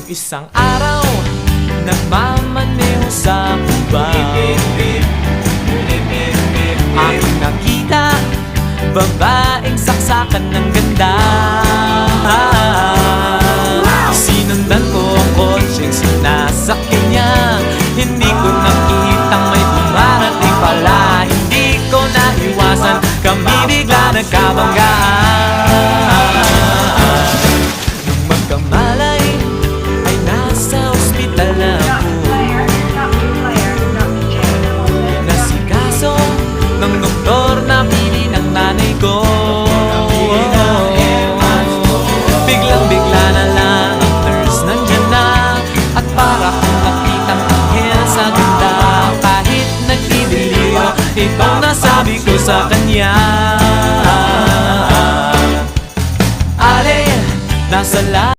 Isang araw, nagmamaneho sa Cuba, aking nakita, babaeng saksakan ng ganda. Sinundan ko ang kotseng sinasakyan niya, hindi ko nakitang may dumarating pala. Hindi ko naiwasan, kami bigla nagkabanggaan. Nung magkamalay, ay nasa ospital na ako. Nasikaso ng doktor na pili ng nanay ko. Biglang-bigla na lang ang nurse nandyan na, at para kong nakitang anghel sa ganda. Kahit nagdidiliyo, itong nasabi ko sa kanya. Ale, nasa